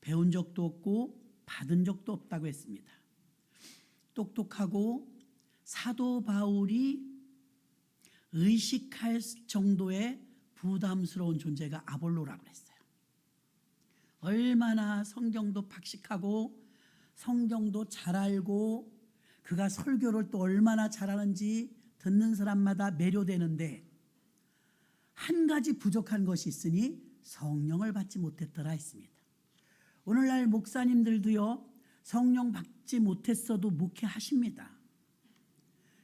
배운 적도 없고 받은 적도 없다고 했습니다. 똑똑하고 사도 바울이 의식할 정도의 부담스러운 존재가 아볼로라고 했어요. 얼마나 성경도 박식하고 성경도 잘 알고 그가 설교를 또 얼마나 잘하는지 듣는 사람마다 매료되는데 한 가지 부족한 것이 있으니 성령을 받지 못했더라 했습니다. 오늘날 목사님들도요, 성령 받지 못했어도 목회하십니다.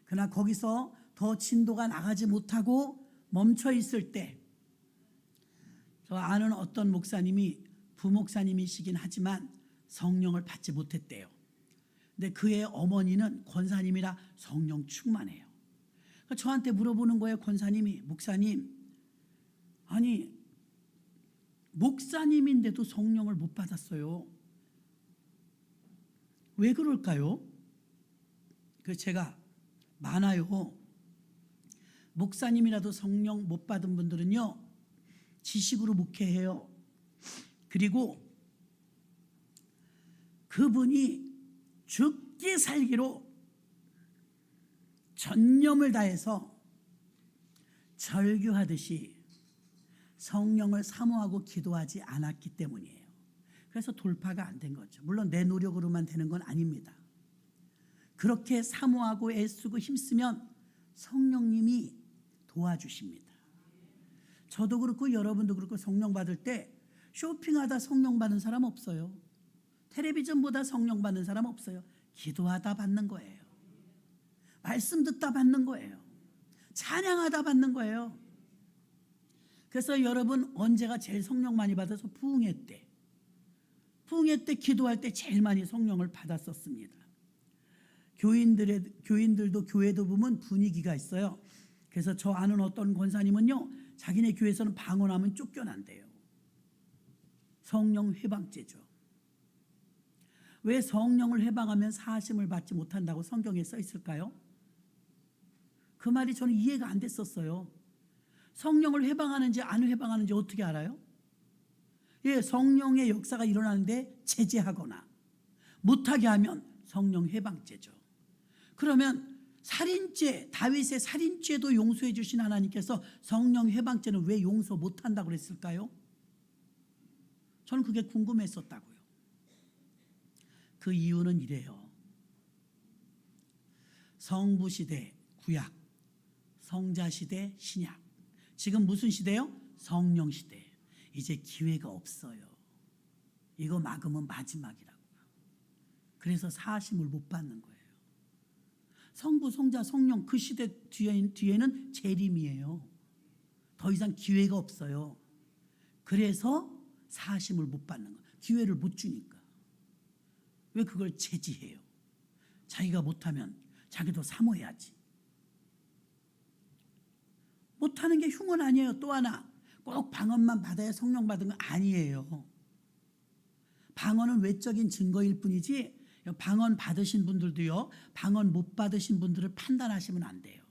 그러나 거기서 더 진도가 나가지 못하고 멈춰 있을 때, 저 아는 어떤 목사님이 부목사님이시긴 하지만 성령을 받지 못했대요. 근데 그의 어머니는 권사님이라 성령 충만해요. 저한테 물어보는 거예요. 권사님이, 목사님, 아니 목사님인데도 성령을 못 받았어요. 왜 그럴까요? 그래서 제가 많아요. 목사님이라도 성령 못 받은 분들은요, 지식으로 목회해요. 그리고 그분이 죽기 살기로 전념을 다해서 절규하듯이 성령을 사모하고 기도하지 않았기 때문이에요. 그래서 돌파가 안 된 거죠. 물론 내 노력으로만 되는 건 아닙니다. 그렇게 사모하고 애쓰고 힘쓰면 성령님이 도와주십니다. 저도 그렇고 여러분도 그렇고 성령 받을 때 쇼핑하다 성령 받는 사람 없어요. 텔레비전보다 성령 받는 사람 없어요. 기도하다 받는 거예요. 말씀 듣다 받는 거예요. 찬양하다 받는 거예요. 그래서 여러분 언제가 제일 성령 많이 받아서 부흥회 때 기도할 때 제일 많이 성령을 받았었습니다. 교인들도 교회도 보면 분위기가 있어요. 그래서 저 아는 어떤 권사님은요, 자기네 교회에서는 방언하면 쫓겨난대요. 성령 회방죄죠. 왜 성령을 회방하면 사하심을 받지 못한다고 성경에 써 있을까요? 그 말이 저는 이해가 안 됐었어요. 성령을 회방하는지 안 회방하는지 어떻게 알아요? 예, 성령의 역사가 일어나는데 제재하거나 못하게 하면 성령 회방죄죠. 그러면 살인죄, 다윗의 살인죄도 용서해 주신 하나님께서 성령 회방죄는 왜 용서 못한다고 그랬을까요? 저는 그게 궁금했었다고요. 그 이유는 이래요. 성부시대 구약, 성자시대 신약. 지금 무슨 시대요? 성령시대. 이제 기회가 없어요. 이거 막으면 마지막이라고요. 그래서 사하심을 못 받는 거예요. 성부, 성자, 성령 그 시대 뒤에는 재림이에요. 더 이상 기회가 없어요. 그래서 사하심을 못 받는 거예요. 기회를 못 주니까. 왜 그걸 제지해요? 자기가 못하면 자기도 사모해야지. 못하는 게 흉은 아니에요. 또 하나, 꼭 방언만 받아야 성령 받은 건 아니에요. 방언은 외적인 증거일 뿐이지 방언 받으신 분들도요, 방언 못 받으신 분들을 판단하시면 안 돼요.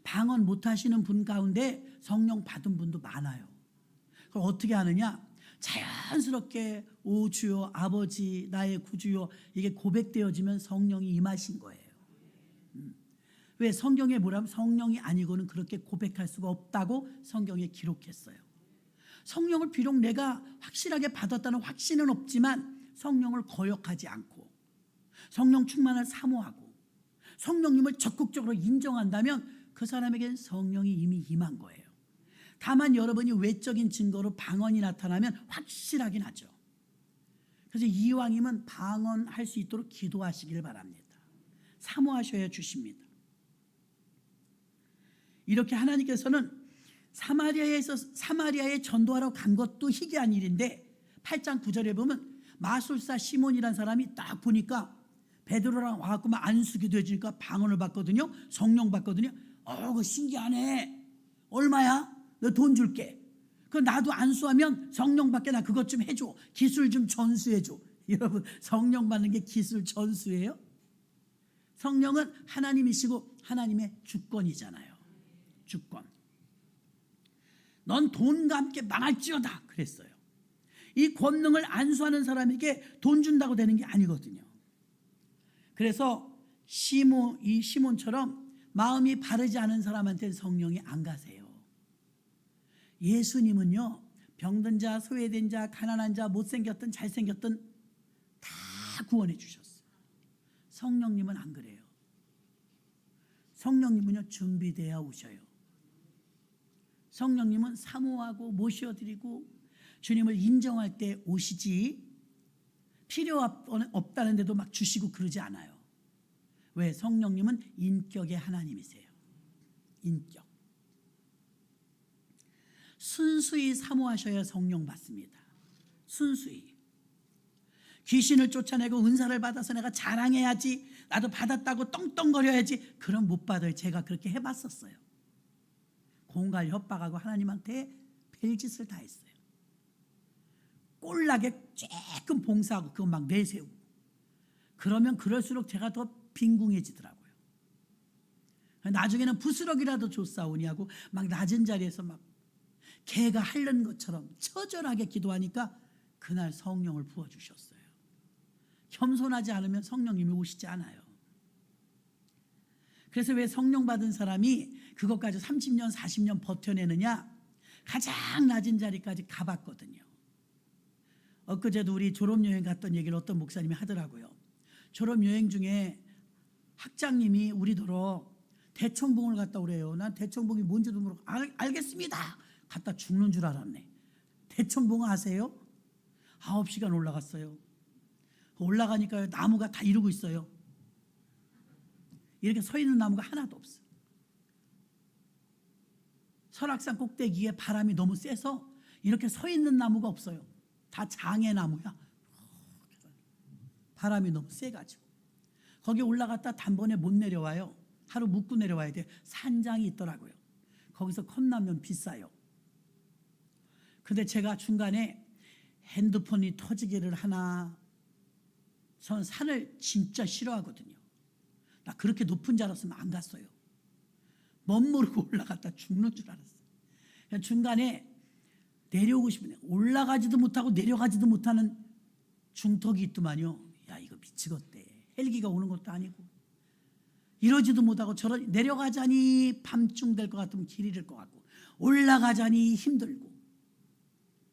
방언 못 하시는 분 가운데 성령 받은 분도 많아요. 그걸 어떻게 하느냐? 자연스럽게 오 주여 아버지 나의 구주여 이게 고백되어지면 성령이 임하신 거예요. 왜 성경에 뭐라면 성령이 아니고는 그렇게 고백할 수가 없다고 성경에 기록했어요. 성령을 비록 내가 확실하게 받았다는 확신은 없지만 성령을 거역하지 않고 성령 충만을 사모하고 성령님을 적극적으로 인정한다면 그 사람에겐 성령이 이미 임한 거예요. 다만 여러분이 외적인 증거로 방언이 나타나면 확실하긴 하죠. 그래서 이왕이면 방언할 수 있도록 기도하시길 바랍니다. 사모하셔야 주십니다. 이렇게 하나님께서는 사마리아에 전도하러 간 것도 희귀한 일인데 8장 9절에 보면 마술사 시몬이라는 사람이 딱 보니까 베드로랑 와갖고 막 안수기도 해주니까 방언을 받거든요. 성령 받거든요. 그거 신기하네. 얼마야? 너 돈 줄게. 그 나도 안수하면 성령 받게 나 그것 좀 해줘. 기술 좀 전수해줘. 여러분 성령 받는 게 기술 전수예요? 성령은 하나님이시고 하나님의 주권이잖아요. 주권. 넌 돈과 함께 망할지어다 그랬어요. 이 권능을 안수하는 사람에게 돈 준다고 되는 게 아니거든요. 그래서 이 시몬처럼 마음이 바르지 않은 사람한테는 성령이 안 가세요. 예수님은요, 병든 자, 소외된 자, 가난한 자, 못생겼든 잘생겼든 다 구원해 주셨어요. 성령님은 안 그래요. 성령님은요, 준비되어 오셔요. 성령님은 사모하고 모셔드리고 주님을 인정할 때 오시지, 필요 없다는데도 막 주시고 그러지 않아요. 왜? 성령님은 인격의 하나님이세요. 인격. 순수히 사모하셔야 성령 받습니다. 순수히. 귀신을 쫓아내고 은사를 받아서 내가 자랑해야지, 나도 받았다고 떵떵거려야지, 그럼 못 받아요. 제가 그렇게 해봤었어요. 공갈 협박하고 하나님한테 별짓을 다 했어요. 꼴나게 조금 봉사하고 그거 막 내세우고, 그러면 그럴수록 제가 더 빈궁해지더라고요. 나중에는 부스럭이라도 줬사오니 하고 막 낮은 자리에서 막 개가 핥는 것처럼 처절하게 기도하니까 그날 성령을 부어주셨어요. 겸손하지 않으면 성령님이 오시지 않아요. 그래서 왜 성령 받은 사람이 그것까지 30년 40년 버텨내느냐, 가장 낮은 자리까지 가봤거든요. 엊그제도 우리 졸업여행 갔던 얘기를 어떤 목사님이 하더라고요. 졸업여행 중에 학장님이 우리더러 대청봉을 갔다 오래요. 난 대청봉이 뭔지도 모르고 알겠습니다. 갔다 죽는 줄 알았네. 대청봉 아세요? 9시간 올라갔어요. 올라가니까 나무가 다 이러고 있어요. 이렇게 서 있는 나무가 하나도 없어. 설악산 꼭대기에 바람이 너무 세서 이렇게 서 있는 나무가 없어요. 다 장애나무야. 바람이 너무 세가지고 거기 올라갔다 단번에 못 내려와요. 하루 묵고 내려와야 돼. 산장이 있더라고요. 거기서 컵라면 비싸요. 근데 제가 중간에 핸드폰이 터지기를 하나, 저는 산을 진짜 싫어하거든요. 나 그렇게 높은 줄 알았으면 안 갔어요. 멋모르고 올라갔다 죽는 줄 알았어요. 중간에 내려오고 싶은데 올라가지도 못하고 내려가지도 못하는 중턱이 있더만요. 야, 이거 미치겠대. 헬기가 오는 것도 아니고 이러지도 못하고 저런, 내려가자니 밤중 될 것 같으면 길 잃을 것 같고 올라가자니 힘들고,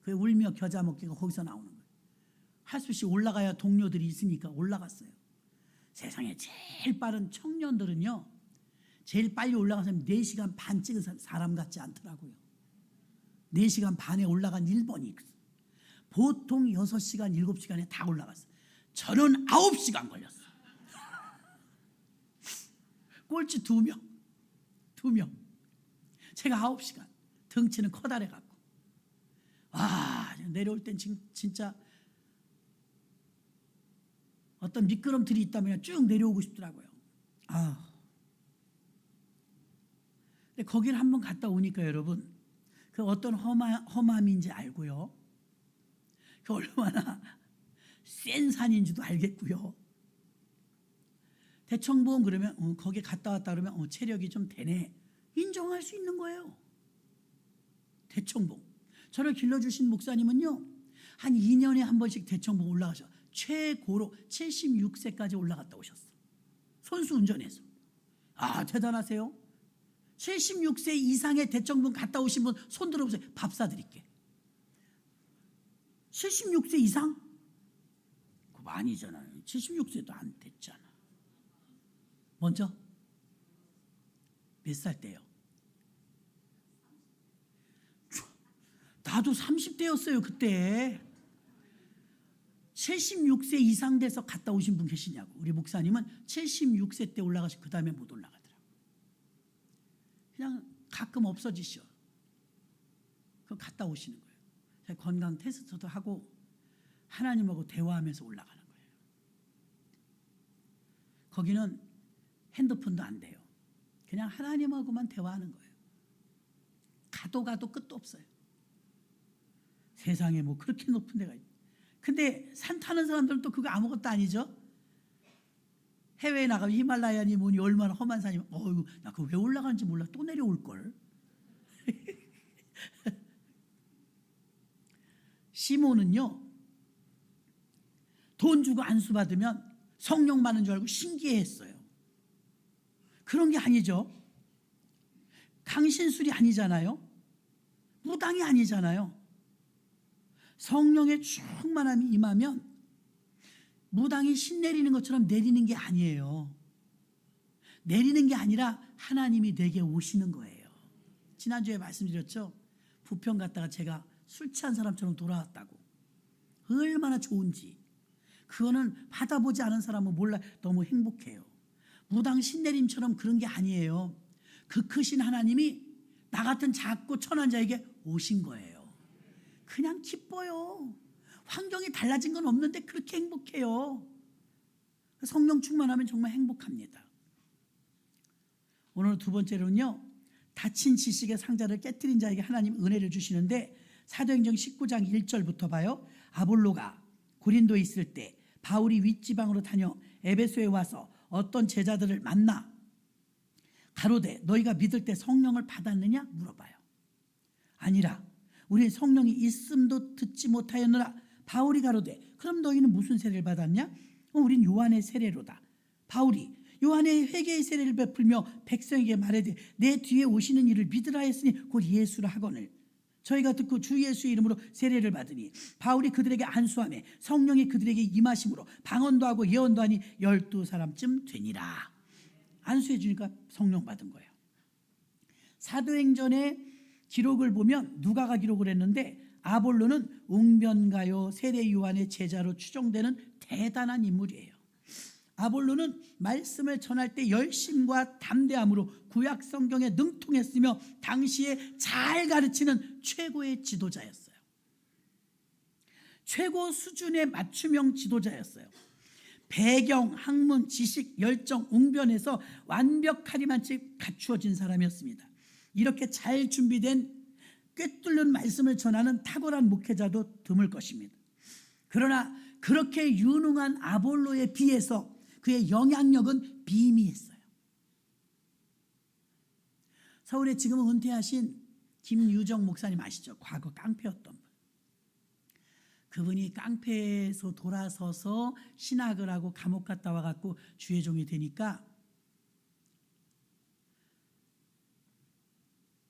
그 울며 겨자 먹기가 거기서 나오는 거예요. 할 수 없이 올라가야 동료들이 있으니까 올라갔어요. 세상에 제일 빠른 청년들은요, 제일 빨리 올라가서 4시간 반 찍은 사람 같지 않더라고요. 4시간 반에 올라간 1번이 보통 6시간 7시간에 다 올라갔어요. 저는 9시간 걸렸어요. 꼴찌 2명. 제가 9시간. 덩치는 커다래갖고. 와, 내려올 땐 진짜 어떤 미끄럼틀이 있다면 쭉 내려오고 싶더라고요. 근데 거기를 한번 갔다 오니까 여러분, 그 어떤 험함인지 알고요. 그 얼마나 센 산인지도 알겠고요. 대청봉 그러면 거기 갔다 왔다 그러면 체력이 좀 되네. 인정할 수 있는 거예요. 대청봉. 저를 길러주신 목사님은요, 한 2년에 한 번씩 대청봉 올라가셔. 최고로 76세까지 올라갔다 오셨어. 선수 운전해서. 대단하세요. 76세 이상의 대청봉 갔다 오신 분 손 들어보세요. 밥 사드릴게. 76세 이상? 그거 아니잖아요. 76세도 안 됐잖아. 먼저 몇 살 때요? 나도 30대였어요 그때. 76세 이상 돼서 갔다 오신 분 계시냐고. 우리 목사님은 76세 때 올라가시고 그 다음에 못 올라가더라고요. 그냥 가끔 없어지셔. 그거 갔다 오시는 거예요. 건강 테스트도 하고 하나님하고 대화하면서 올라가는 거예요. 거기는 핸드폰도 안 돼요. 그냥 하나님하고만 대화하는 거예요. 가도 끝도 없어요. 세상에 뭐 그렇게 높은 데가 있. 근데 산 타는 사람들은 또 그거 아무것도 아니죠. 해외에 나가면 히말라야니 뭐니 얼마나 험한 산이면 나 그거 왜 올라가는지 몰라. 또 내려올 걸. 시몬은요, 돈 주고 안수 받으면 성령 받는 줄 알고 신기해했어요. 그런 게 아니죠. 강신술이 아니잖아요. 무당이 아니잖아요. 성령의 충만함이 임하면 무당이 신 내리는 것처럼 내리는 게 아니에요. 내리는 게 아니라 하나님이 내게 오시는 거예요. 지난주에 말씀드렸죠. 부평 갔다가 제가 술 취한 사람처럼 돌아왔다고. 얼마나 좋은지. 그거는 받아보지 않은 사람은 몰라. 너무 행복해요. 무당 신내림처럼 그런 게 아니에요. 그 크신 하나님이 나 같은 작고 천한 자에게 오신 거예요. 그냥 기뻐요. 환경이 달라진 건 없는데 그렇게 행복해요. 성령 충만하면 정말 행복합니다. 오늘 두 번째로는요, 닫힌 지식의 상자를 깨뜨린 자에게 하나님 은혜를 주시는데, 사도행전 19장 1절부터 봐요. 아볼로가 고린도에 있을 때 바울이 윗지방으로 다녀 에베소에 와서 어떤 제자들을 만나 가로되 너희가 믿을 때 성령을 받았느냐 물어봐요. 아니라 우리 성령이 있음도 듣지 못하였느라. 바울이 가로되 그럼 너희는 무슨 세례를 받았냐? 우린 요한의 세례로다. 바울이 요한의 회개의 세례를 베풀며 백성에게 말하되 내 뒤에 오시는 이를 믿으라 했으니 곧 예수라 하거늘. 저희가 듣고 주 예수의 이름으로 세례를 받으니 바울이 그들에게 안수하며 성령이 그들에게 임하심으로 방언도 하고 예언도 하니 12사람쯤 되니라. 안수해 주니까 성령 받은 거예요. 사도행전의 기록을 보면 누가가 기록을 했는데, 아볼로는 웅변가요 세례 요한의 제자로 추정되는 대단한 인물이에요. 아볼로는 말씀을 전할 때 열심과 담대함으로 구약 성경에 능통했으며 당시에 잘 가르치는 최고의 지도자였어요. 최고 수준의 맞춤형 지도자였어요. 배경, 학문, 지식, 열정, 웅변에서 완벽하리만치 갖추어진 사람이었습니다. 이렇게 잘 준비된 꿰뚫는 말씀을 전하는 탁월한 목회자도 드물 것입니다. 그러나 그렇게 유능한 아볼로에 비해서 그의 영향력은 비미했어요. 서울에 지금은 은퇴하신 김유정 목사님 아시죠? 과거 깡패였던 분. 그분이 깡패에서 돌아서서 신학을 하고 감옥 갔다 와갖고 주의 종이 되니까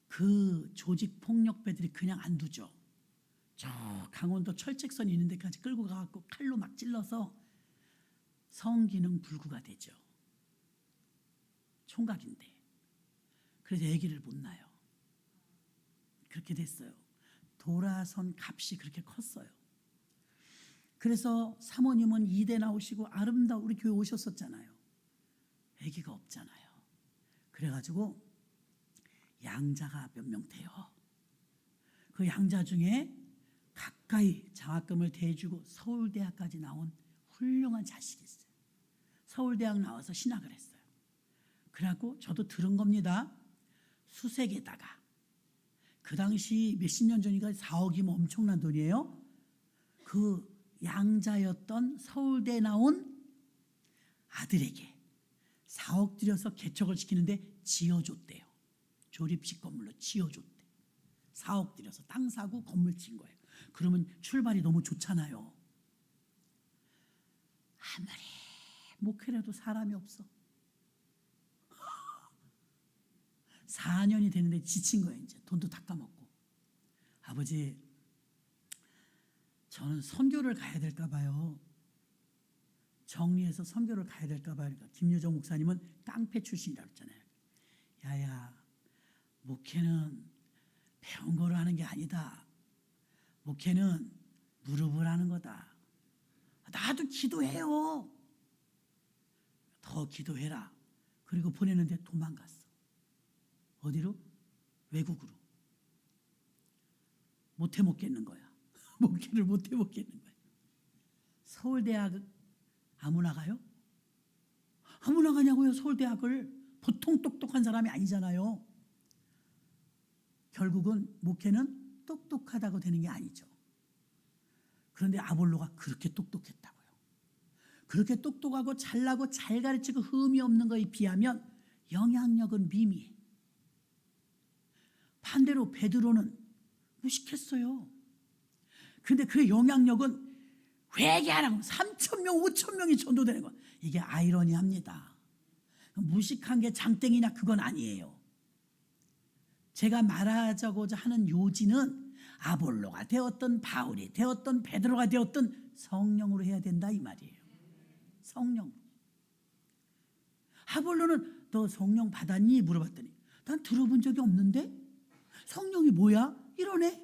그 조직 폭력배들이 그냥 안 두죠. 저 강원도 철책선이 있는 데까지 끌고 가갖고 칼로 막 찔러서 성기능 불구가 되죠. 총각인데. 그래서 아기를 못 낳아요. 그렇게 됐어요. 돌아선 값이 그렇게 컸어요. 그래서 사모님은 이대 나오시고 아름다운 우리 교회 오셨었잖아요. 아기가 없잖아요. 그래가지고 양자가 몇 명 돼요. 그 양자 중에 가까이 장학금을 대주고 서울대학까지 나온 훌륭한 자식이 있어요. 서울대학 나와서 신학을 했어요. 그래갖고 저도 들은 겁니다. 수색에다가 그 당시 몇십 년 전이니까 4억이면 엄청난 돈이에요. 그 양자였던 서울대 나온 아들에게 4억 들여서 개척을 시키는데 지어줬대요. 조립식 건물로 지어줬대. 4억 들여서 땅 사고 건물 진 거예요. 그러면 출발이 너무 좋잖아요. 아무리 목회라도 사람이 없어. 4년이 되는데 지친 거예요. 이제 돈도 다 까먹고. 아버지, 저는 선교를 가야 될까 봐요. 정리해서 선교를 가야 될까 봐요. 그러니까 김유정 목사님은 깡패 출신이라고 했잖아요. 야야, 목회는 배운 거로 하는 게 아니다. 목회는 무릎을 하는 거다. 나도 기도해요. 더 기도해라. 그리고 보내는데 도망갔어. 어디로? 외국으로. 못 해먹겠는 거야. 목회를 못 해먹겠는 거야. 서울대학 아무나 가요? 아무나 가냐고요. 서울대학을. 보통 똑똑한 사람이 아니잖아요. 결국은 목회는 똑똑하다고 되는 게 아니죠. 그런데 아볼로가 그렇게 똑똑했다고요. 그렇게 똑똑하고 잘나고 잘 가르치고 흠이 없는 거에 비하면 영향력은 미미해. 반대로 베드로는 무식했어요. 근데 그 영향력은 회개하라고 3,000명, 5,000명이 전도되는 거. 이게 아이러니합니다. 무식한 게 장땡이냐 그건 아니에요. 제가 말하자고자 하는 요지는 아볼로가 되었던 바울이 되었던 베드로가 되었던 성령으로 해야 된다 이 말이에요. 성령. 아볼로는 너 성령 받았니? 물어봤더니 난 들어본 적이 없는데 성령이 뭐야? 이러네.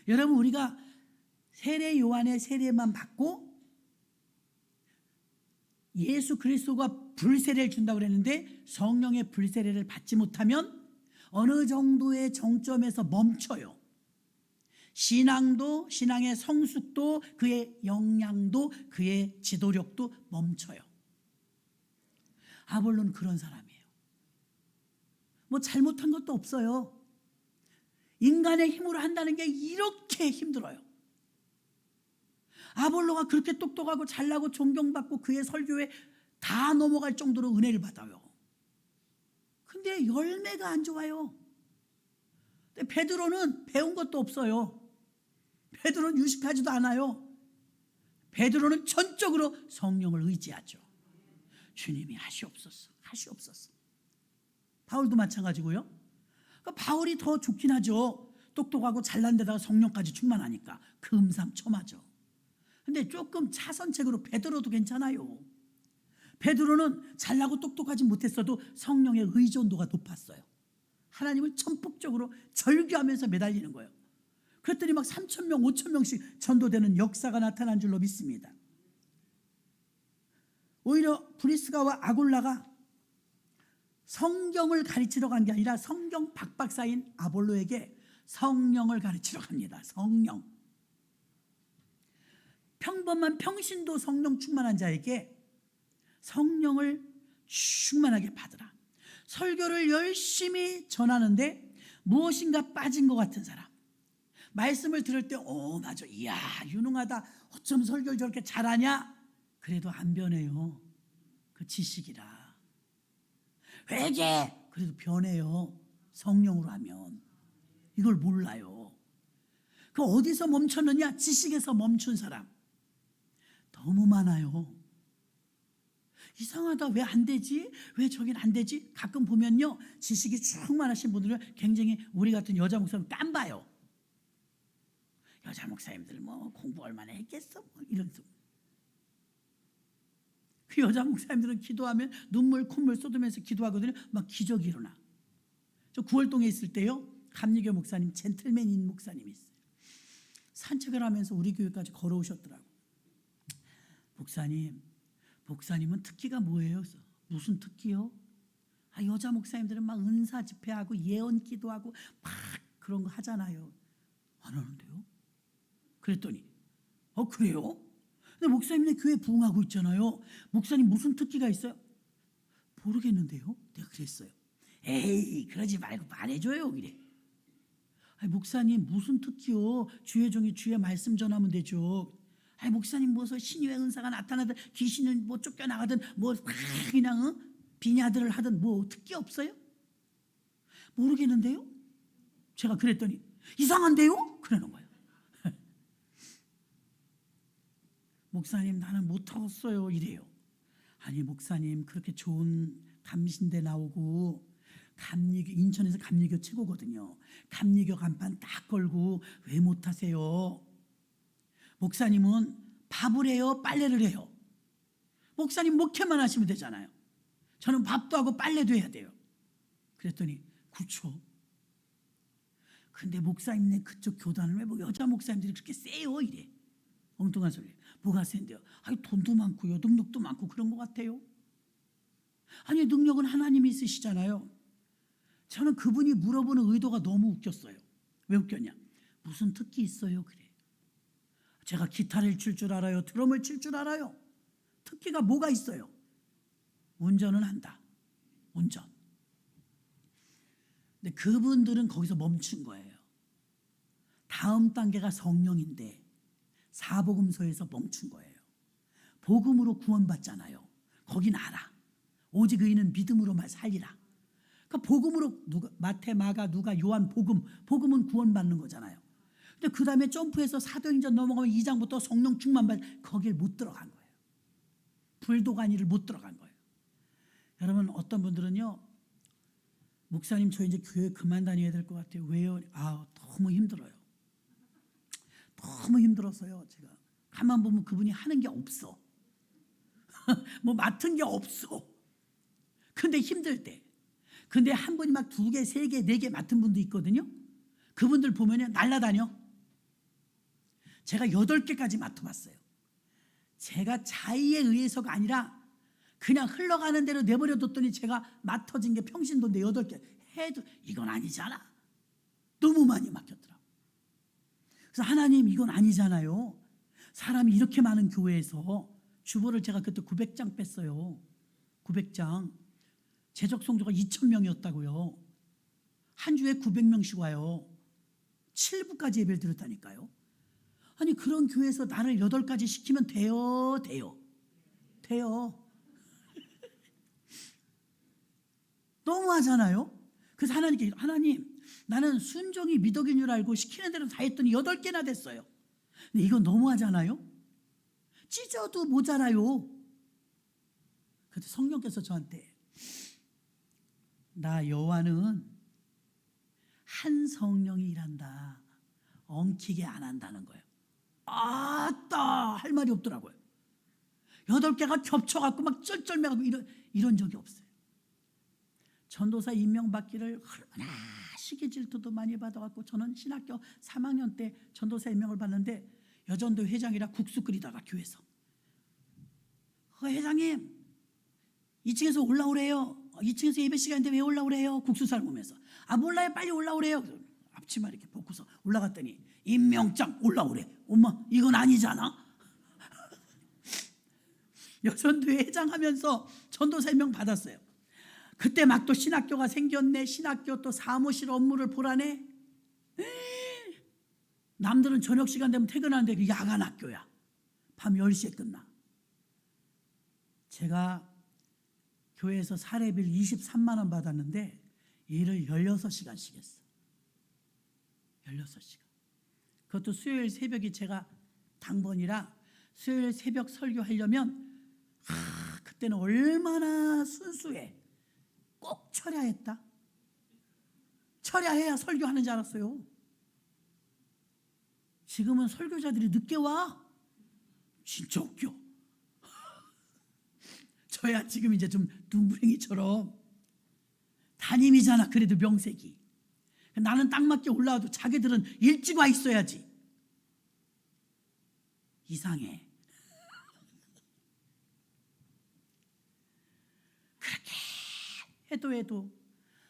여러분 우리가 세례 요한의 세례만 받고 예수 그리스도가 불세례를 준다고 그랬는데 성령의 불세례를 받지 못하면 어느 정도의 정점에서 멈춰요. 신앙도 신앙의 성숙도 그의 역량도 그의 지도력도 멈춰요. 아볼로는 그런 사람이에요. 뭐 잘못한 것도 없어요. 인간의 힘으로 한다는 게 이렇게 힘들어요. 아볼로가 그렇게 똑똑하고 잘나고 존경받고 그의 설교에 다 넘어갈 정도로 은혜를 받아요. 근데 열매가 안 좋아요. 근데 베드로는 배운 것도 없어요. 베드로는 유식하지도 않아요. 베드로는 전적으로 성령을 의지하죠. 주님이 하시옵소서, 하시옵소서. 바울도 마찬가지고요. 그러니까 바울이 더 좋긴 하죠. 똑똑하고 잘난 데다가 성령까지 충만하니까 금상첨화죠. 근데 조금 차선책으로 베드로도 괜찮아요. 베드로는 잘나고 똑똑하지 못했어도 성령의 의존도가 높았어요. 하나님을 전폭적으로 절규하면서 매달리는 거예요. 그랬더니 막 3,000명, 5,000명씩 전도되는 역사가 나타난 줄로 믿습니다. 오히려 브리스가와 아굴라가 성경을 가르치러 간 게 아니라 성경 박박사인 아볼로에게 성령을 가르치러 갑니다. 성령. 평범한 평신도 성령 충만한 자에게 성령을 충만하게 받으라. 설교를 열심히 전하는데 무엇인가 빠진 것 같은 사람. 말씀을 들을 때 맞아. 이야 유능하다. 어쩜 설교를 저렇게 잘하냐. 그래도 안 변해요. 그 지식이라. 회개. 그래도 변해요. 성령으로 하면. 이걸 몰라요. 그 어디서 멈췄느냐. 지식에서 멈춘 사람 너무 많아요. 이상하다. 왜 안 되지? 왜 저긴 안 되지? 가끔 보면요. 지식이 충만하신 분들은 굉장히 우리 같은 여자 목사님 깜봐요. 여자 목사님들 뭐 공부 얼마나 했겠어? 뭐 이런 소. 그 여자 목사님들은 기도하면 눈물 콧물 쏟으면서 기도하거든요. 막 기적이 일어나. 저 구월동에 있을 때요. 감리교 목사님 젠틀맨인 목사님이 있어요. 산책을 하면서 우리 교회까지 걸어오셨더라고. 목사님은 특기가 뭐예요? 무슨 특기요? 여자 목사님들은 막 은사 집회하고 예언 기도하고 막 그런 거 하잖아요. 안 하는데요? 그랬더니 그래요? 근데 목사님네 교회 부흥하고 있잖아요. 목사님 무슨 특기가 있어요? 모르겠는데요? 내가 그랬어요. 에이 그러지 말고 말해줘요. 이래. 목사님 무슨 특기요? 주의 종이 주의 말씀 전하면 되죠. 목사님 무슨 신유의 은사가 나타나든 귀신을 뭐 쫓겨나가든 뭐 그냥 비냐들을 하든 뭐 특기 없어요? 모르겠는데요? 제가 그랬더니 이상한데요? 그러는 거예요. 목사님 나는 못하겠어요 이래요. 아니 목사님 그렇게 좋은 감신대 나오고 감리교 인천에서 감리교 최고거든요. 감리교 간판 딱 걸고 왜 못하세요? 목사님은 밥을 해요? 빨래를 해요? 목사님 목회만 하시면 되잖아요. 저는 밥도 하고 빨래도 해야 돼요. 그랬더니 그렇죠. 근데 목사님네 그쪽 교단은 왜 뭐 여자 목사님들이 그렇게 세요? 이래. 엉뚱한 소리. 뭐가 센데요? 돈도 많고요. 능력도 많고 그런 것 같아요. 아니 능력은 하나님이 있으시잖아요. 저는 그분이 물어보는 의도가 너무 웃겼어요. 왜 웃겼냐? 무슨 특기 있어요? 그래. 제가 기타를 칠 줄 알아요. 드럼을 칠 줄 알아요. 특기가 뭐가 있어요? 운전은 한다. 운전. 근데 그분들은 거기서 멈춘 거예요. 다음 단계가 성령인데 사복음서에서 멈춘 거예요. 복음으로 구원받잖아요. 거긴 알아. 오직 의인은 믿음으로만 살리라. 그러니까 복음으로 누가 마태, 마가, 누가, 요한 복음은 구원받는 거잖아요. 근데 그 다음에 점프해서 사도행전 넘어가면 2장부터 성령 충만받 거길 못 들어간 거예요. 불도가니를 못 들어간 거예요. 여러분 어떤 분들은요, 목사님 저 이제 교회 그만 다녀야 될 것 같아요. 왜요? 너무 힘들어요. 너무 힘들어서요. 제가 가만 보면 그분이 하는 게 없어. 뭐 맡은 게 없어. 근데 힘들 때. 근데 한 분이 막 2개, 3개, 4개 맡은 분도 있거든요. 그분들 보면 날라다녀. 제가 8개까지 맡아봤어요. 제가 자의에 의해서가 아니라 그냥 흘러가는 대로 내버려뒀더니 제가 맡아진 게 평신도인데 8개 해도 이건 아니잖아. 너무 많이 맡겼더라고요. 그래서 하나님 이건 아니잖아요. 사람이 이렇게 많은 교회에서 주보를 제가 그때 900장 뺐어요. 900장. 재적 성도가 2,000명이었다고요. 한 주에 900명씩 와요. 7부까지 예배를 드렸다니까요. 아니 그런 교회에서 나를 8가지 시키면 돼요. 너무하잖아요. 그래서 하나님께 하나님 나는 순종이 미덕인 줄 알고 시키는 대로 다 했더니 8개나 됐어요. 근데 이건 너무하잖아요. 찢어도 모자라요. 그때 성령께서 저한테 나 여호와는 한 성령이 일한다. 엉키게 안 한다는 거예요. 아따 할 말이 없더라고요. 8개가 겹쳐갖고 막 쩔쩔매갖고 이런 적이 없어요. 전도사 임명받기를 얼마나 시기 질투도 많이 받아갖고 저는 신학교 3학년 때 전도사 임명을 받는데 여전도 회장이라 국수 끓이다가 교회에서 회장님 2층에서 올라오래요. 2층에서 예배 시간인데 왜 올라오래요? 국수 삶으면서 몰라요 빨리 올라오래요. 앞치마 이렇게 벗고서 올라갔더니 임명장 올라오래. 엄마 이건 아니잖아. 여전도 회장하면서 전도사 임명 받았어요. 그때 막 또 신학교가 생겼네. 신학교 또 사무실 업무를 보라네. 남들은 저녁 시간 되면 퇴근하는데 그 야간 학교야. 밤 10시에 끝나. 제가 교회에서 사례비를 23만 원 받았는데 일을 16시간씩 했어. 16시간. 그것도 수요일 새벽이 제가 당번이라 수요일 새벽 설교하려면 그때는 얼마나 순수해. 꼭 철야했다. 철야해야 설교하는 줄 알았어요. 지금은 설교자들이 늦게 와. 진짜 웃겨. 저야 지금 이제 좀 둥부랭이처럼 담임이잖아. 그래도 명색이. 나는 딱 맞게 올라와도 자기들은 일찍 와 있어야지. 이상해. 그렇게 해도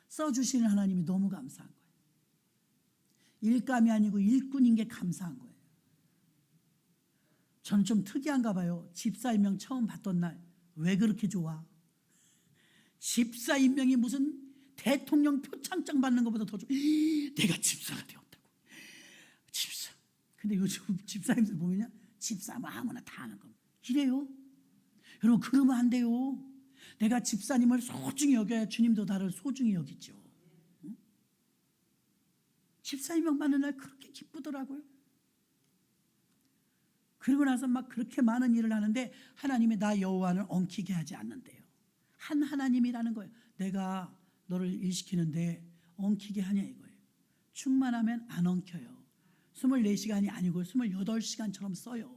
써주시는 하나님이 너무 감사한 거예요. 일감이 아니고 일꾼인 게 감사한 거예요. 저는 좀 특이한가 봐요. 집사 임명 처음 받던 날 왜 그렇게 좋아? 집사 임명이 무슨 대통령 표창장 받는 것보다 더 좋아. 내가 집사가 되었다고. 집사. 근데 요즘 집사님들 보면요. 집사면 아무나 다 하는 겁니다. 이래요. 여러분 그러면 안 돼요. 내가 집사님을 소중히 여겨야 주님도 나를 소중히 여기죠. 응? 집사 임명 받는 날 그렇게 기쁘더라고요. 그리고 나서 막 그렇게 많은 일을 하는데 하나님이 나 여호와는 엉키게 하지 않는데요. 한 하나님이라는 거예요. 내가 너를 일시키는데 엉키게 하냐 이거예요. 충만하면 안 엉켜요. 24시간이 아니고 28시간처럼 써요.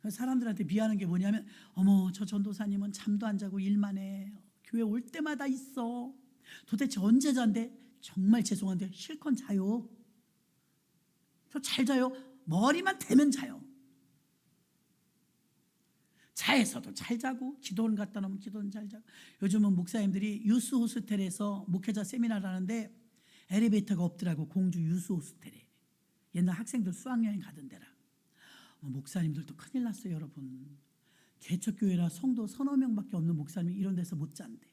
사람들한테 미안한 게 뭐냐면 어머 저 전도사님은 잠도 안 자고 일만 해. 교회 올 때마다 있어. 도대체 언제 잔대? 정말 죄송한데 실컷 자요. 저 잘 자요. 머리만 대면 자요. 차에서도 잘 자고 기도원 갔다 놓으면 기도는 잘 자고. 요즘은 목사님들이 유스 호스텔에서 목회자 세미나를 하는데 엘리베이터가 없더라고. 공주 유스 호스텔에. 옛날 학생들 수학여행 가던 데라. 목사님들도 큰일 났어요 여러분. 개척교회라 성도 서너 명밖에 없는 목사님이 이런 데서 못 잔대.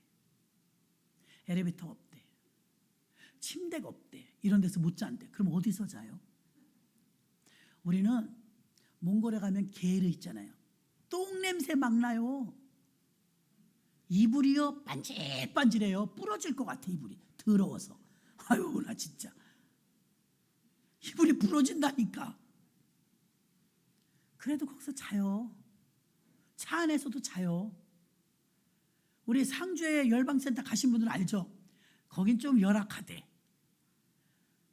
엘리베이터 없대. 침대가 없대. 이런 데서 못 잔대. 그럼 어디서 자요? 우리는 몽골에 가면 게르 있잖아요. 똥냄새 막 나요. 이불이요 반질반질해요. 부러질 것 같아 이불이. 더러워서. 아유 나 진짜. 이불이 부러진다니까. 그래도 거기서 자요. 차 안에서도 자요. 우리 상주에 열방센터 가신 분들은 알죠? 거긴 좀 열악하대.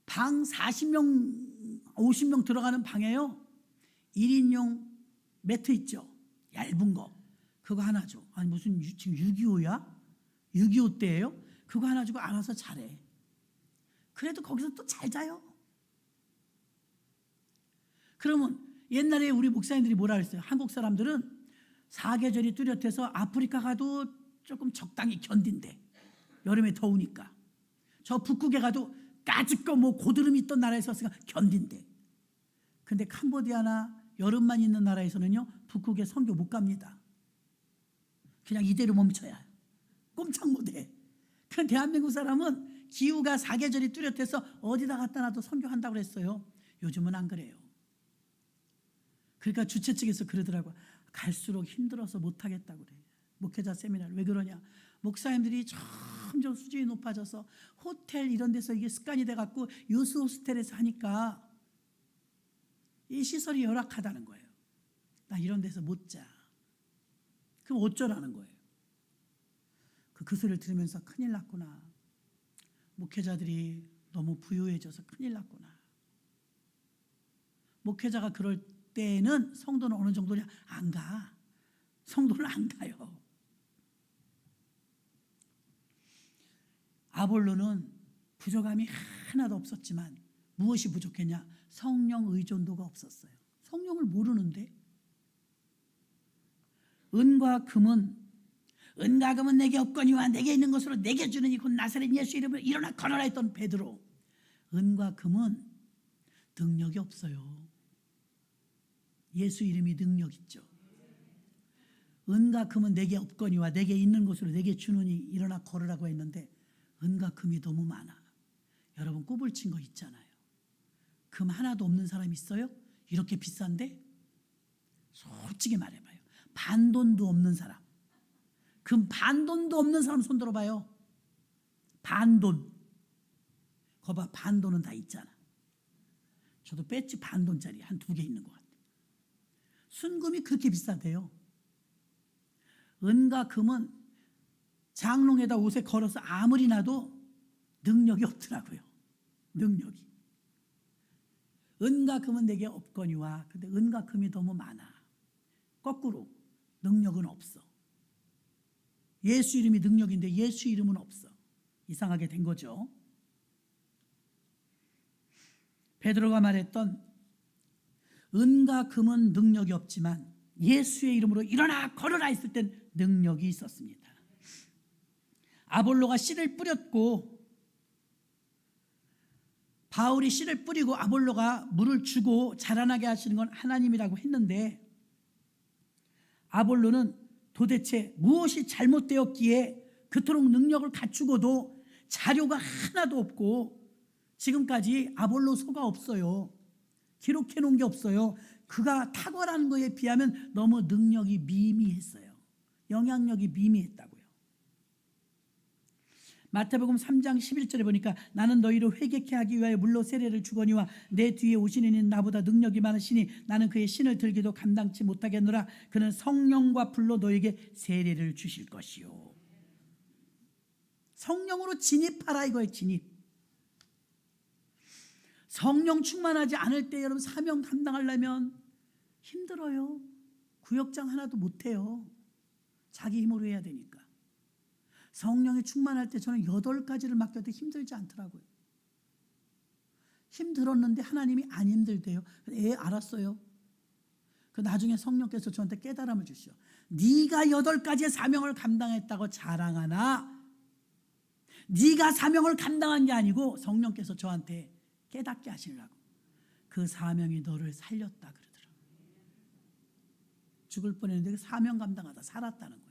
방 40명, 50명 들어가는 방에요. 1인용 매트 있죠? 얇은 거. 그거 하나 줘. 아니 무슨 지금 6.25야? 6.25 때예요? 그거 하나 주고 알아서 자래. 그래도 거기서 또 잘 자요. 그러면 옛날에 우리 목사님들이 뭐라 그랬어요? 한국 사람들은 사계절이 뚜렷해서 아프리카 가도 조금 적당히 견딘대. 여름에 더우니까. 저 북극에 가도 까짓거 뭐 고드름이 있던 나라에서 견딘대. 근데 캄보디아나 여름만 있는 나라에서는요, 북극에 선교 못 갑니다. 그냥 이대로 멈춰야. 꼼짝 못해. 그럼 대한민국 사람은 기후가 사계절이 뚜렷해서 어디다 갖다 놔도 선교한다고 그랬어요. 요즘은 안 그래요. 그러니까 주최 측에서 그러더라고요. 갈수록 힘들어서 못하겠다고 그래. 목회자 세미나를. 왜 그러냐? 목사님들이 점점 수준이 높아져서 호텔 이런 데서 이게 습관이 돼갖고 유스 호스텔에서 하니까 이 시설이 열악하다는 거예요. 나 이런 데서 못 자. 그럼 어쩌라는 거예요? 그 소리를 들으면서 큰일 났구나. 목회자들이 너무 부유해져서 큰일 났구나. 목회자가 그럴 때는 성도는 어느 정도냐? 안 가. 성도는 안 가요. 아볼로는 부족함이 하나도 없었지만 무엇이 부족했냐? 성령 의존도가 없었어요. 성령을 모르는데. 은과 금은 내게 없거니와 내게 있는 것으로 내게 주느니 곧 나사렛 예수 이름으로 일어나 걸어라 했던 베드로. 은과 금은 능력이 없어요. 예수 이름이 능력 있죠. 은과 금은 내게 없거니와 내게 있는 것으로 내게 주느니 일어나 걸으라고 했는데 은과 금이 너무 많아. 여러분 꿀을 친 거 있잖아요. 금 하나도 없는 사람 있어요? 이렇게 비싼데? 솔직히 말해봐요. 반돈도 없는 사람. 금 반돈도 없는 사람 손 들어봐요. 반돈. 거봐, 반돈은 다 있잖아. 저도 배지 반돈짜리 한 2개 있는 것 같아요. 순금이 그렇게 비싸대요. 은과 금은 장롱에다 옷에 걸어서 아무리 놔도 능력이 없더라고요. 능력이. 은과 금은 내게 없거니와. 근데 은과 금이 너무 많아. 거꾸로 능력은 없어. 예수 이름이 능력인데 예수 이름은 없어. 이상하게 된 거죠. 베드로가 말했던 은과 금은 능력이 없지만 예수의 이름으로 일어나 걸어라 했을 땐 능력이 있었습니다. 아볼로가 씨를 뿌렸고 바울이 씨를 뿌리고 아볼로가 물을 주고 자라나게 하시는 건 하나님이라고 했는데 아볼로는 도대체 무엇이 잘못되었기에 그토록 능력을 갖추고도 자료가 하나도 없고 지금까지 아볼로서가 없어요. 기록해 놓은 게 없어요. 그가 탁월한 거에 비하면 너무 능력이 미미했어요. 영향력이 미미했다고요. 마태복음 3장 11절에 보니까 나는 너희를 회개케 하기 위하여 물로 세례를 주거니와 내 뒤에 오시는 이는 나보다 능력이 많으시니 나는 그의 신을 들기도 감당치 못하겠노라. 그는 성령과 불로 너에게 세례를 주실 것이요. 성령으로 진입하라 이거예요. 진입. 성령 충만하지 않을 때 여러분 사명 감당하려면 힘들어요. 구역장 하나도 못해요. 자기 힘으로 해야 되니까. 성령이 충만할 때 저는 8가지를 맡겨도 힘들지 않더라고요. 힘들었는데 하나님이 안 힘들대요. 알았어요. 그 나중에 성령께서 저한테 깨달음을 주시오. 네가 8가지의 사명을 감당했다고 자랑하나 네가 사명을 감당한 게 아니고 성령께서 저한테 깨닫게 하시려고 그 사명이 너를 살렸다 그러더라고요. 죽을 뻔했는데 그 사명 감당하다 살았다는 거예요.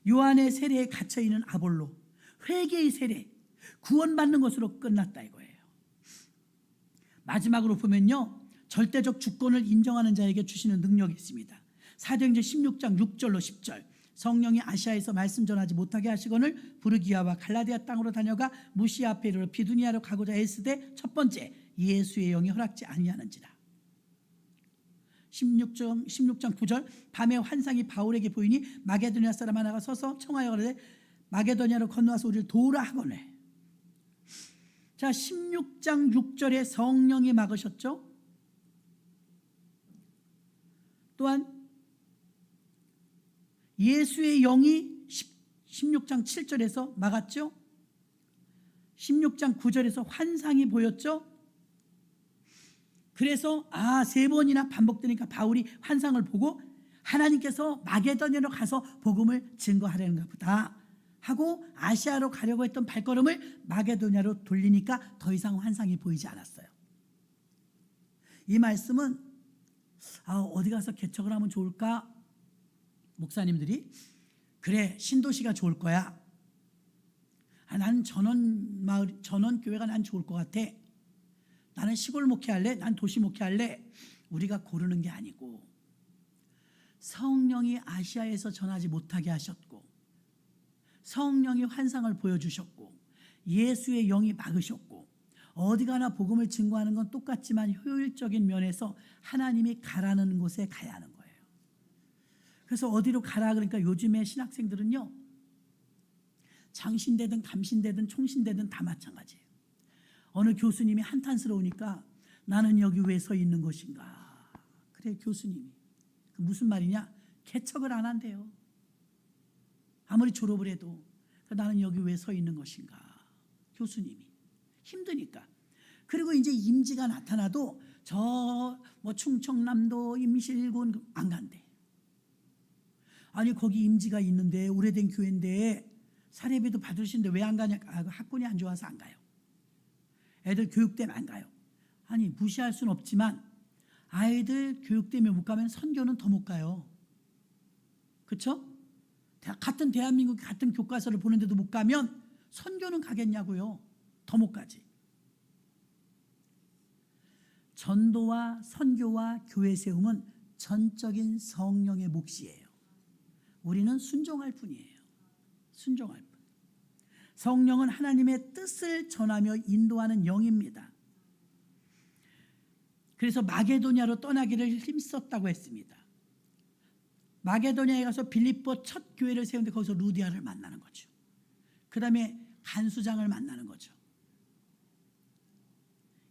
요한의 세례에 갇혀있는 아볼로, 회개의 세례, 구원받는 것으로 끝났다 이거예요. 마지막으로 보면요, 절대적 주권을 인정하는 자에게 주시는 능력이 있습니다. 사도행전 16장 6절로 10절, 성령이 아시아에서 말씀 전하지 못하게 하시거늘 부르기아와 갈라디아 땅으로 다녀가 무시아 앞에 이르러 비두니아로 가고자 애쓰되 첫 번째 예수의 영이 허락지 아니하는지라. 16장 9절 밤에 환상이 바울에게 보이니 마게도냐 사람 하나가 서서 청하여 가로되 마게도냐로 건너와서 우리를 도우라 하거늘. 자, 16장 6절에 성령이 막으셨죠. 또한 예수의 영이 16장 7절에서 막았죠. 16장 9절에서 환상이 보였죠. 그래서 세 번이나 반복되니까 바울이 환상을 보고 하나님께서 마게도냐로 가서 복음을 증거하려는가 보다 하고 아시아로 가려고 했던 발걸음을 마게도냐로 돌리니까 더 이상 환상이 보이지 않았어요. 이 말씀은 어디 가서 개척을 하면 좋을까? 목사님들이 그래 신도시가 좋을 거야. 난 전원 교회가 난 좋을 것 같아. 나는 시골 목회할래? 난 도시 목회할래? 우리가 고르는 게 아니고 성령이 아시아에서 전하지 못하게 하셨고 성령이 환상을 보여주셨고 예수의 영이 막으셨고 어디 가나 복음을 증거하는 건 똑같지만 효율적인 면에서 하나님이 가라는 곳에 가야 하는 거예요. 그래서 어디로 가라 그러니까 요즘에 신학생들은요 장신대든 감신대든 총신대든 다 마찬가지예요. 어느 교수님이 한탄스러우니까 나는 여기 왜 서 있는 것인가. 그래 교수님이 무슨 말이냐. 개척을 안 한대요. 아무리 졸업을 해도 나는 여기 왜 서 있는 것인가. 교수님이 힘드니까. 그리고 이제 임지가 나타나도 저 충청남도 임실군 안 간대. 아니 거기 임지가 있는데 오래된 교회인데 사례비도 받으시는데 왜 안 가냐. 학군이 안 좋아서 안 가요. 애들 교육 때문에 안 가요. 아니 무시할 수는 없지만 아이들 교육 때문에 못 가면 선교는 더 못 가요. 그렇죠? 같은 대한민국 같은 교과서를 보는데도 못 가면 선교는 가겠냐고요. 더 못 가지. 전도와 선교와 교회 세움은 전적인 성령의 몫이에요. 우리는 순종할 뿐이에요. 순종할 뿐. 성령은 하나님의 뜻을 전하며 인도하는 영입니다. 그래서 마게도냐로 떠나기를 힘썼다고 했습니다. 마게도냐에 가서 빌립보 첫 교회를 세우는데 거기서 루디아를 만나는 거죠. 그 다음에 간수장을 만나는 거죠.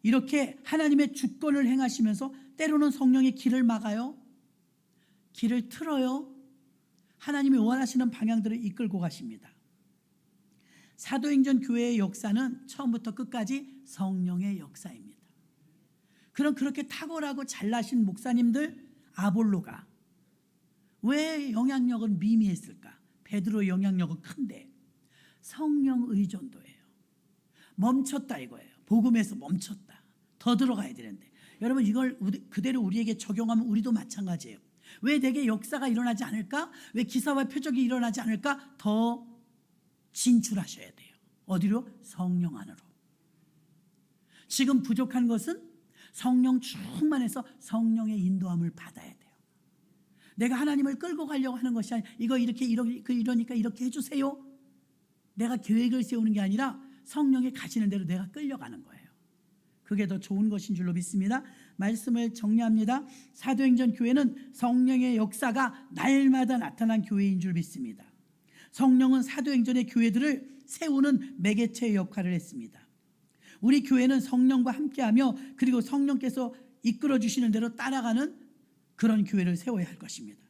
이렇게 하나님의 주권을 행하시면서 때로는 성령의 길을 막아요. 길을 틀어요. 하나님이 원하시는 방향들을 이끌고 가십니다. 사도행전 교회의 역사는 처음부터 끝까지 성령의 역사입니다. 그럼 그렇게 탁월하고 잘나신 목사님들 아볼로가 왜 영향력은 미미했을까? 베드로의 영향력은 큰데 성령 의존도예요. 멈췄다 이거예요. 복음에서 멈췄다. 더 들어가야 되는데 여러분 이걸 그대로 우리에게 적용하면 우리도 마찬가지예요. 왜 내게 역사가 일어나지 않을까? 왜 기사와 표적이 일어나지 않을까? 더 진출하셔야 돼요. 어디로? 성령 안으로. 지금 부족한 것은 성령 충만해서 성령의 인도함을 받아야 돼요. 내가 하나님을 끌고 가려고 하는 것이 아니라 이거 이러니까 이렇게 해주세요. 내가 계획을 세우는 게 아니라 성령이 가시는 대로 내가 끌려가는 거예요. 그게 더 좋은 것인 줄로 믿습니다. 말씀을 정리합니다. 사도행전 교회는 성령의 역사가 날마다 나타난 교회인 줄 믿습니다. 성령은 사도행전의 교회들을 세우는 매개체의 역할을 했습니다. 우리 교회는 성령과 함께하며 그리고 성령께서 이끌어 주시는 대로 따라가는 그런 교회를 세워야 할 것입니다.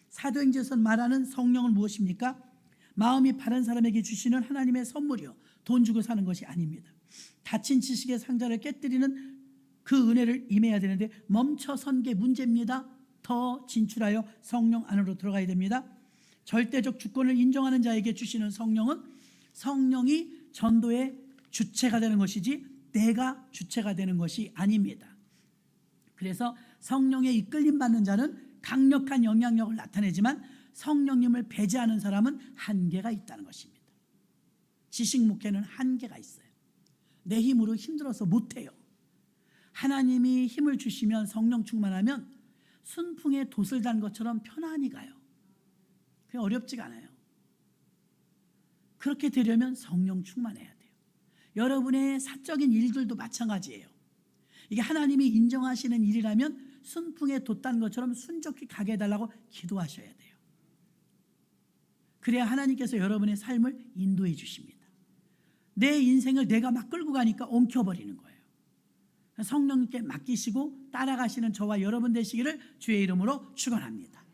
사도행전에서 말하는 성령은 무엇입니까? 마음이 바른 사람에게 주시는 하나님의 선물이요. 돈 주고 사는 것이 아닙니다. 닫힌 지식의 상자를 깨뜨리는 그 은혜를 임해야 되는데 멈춰선 게 문제입니다. 더 진출하여 성령 안으로 들어가야 됩니다. 절대적 주권을 인정하는 자에게 주시는 성령은 성령이 전도의 주체가 되는 것이지 내가 주체가 되는 것이 아닙니다. 그래서 성령에 이끌림 받는 자는 강력한 영향력을 나타내지만 성령님을 배제하는 사람은 한계가 있다는 것입니다. 지식 목회는 한계가 있어요. 내 힘으로 힘들어서 못해요. 하나님이 힘을 주시면 성령 충만하면 순풍에 돛을 단 것처럼 편안히 가요. 어렵지가 않아요. 그렇게 되려면 성령 충만해야 돼요. 여러분의 사적인 일들도 마찬가지예요. 이게 하나님이 인정하시는 일이라면 순풍에 돛단 것처럼 순적히 가게 해달라고 기도하셔야 돼요. 그래야 하나님께서 여러분의 삶을 인도해 주십니다. 내 인생을 내가 막 끌고 가니까 엉켜버리는 거예요. 성령님께 맡기시고 따라가시는 저와 여러분 되시기를 주의 이름으로 축원합니다.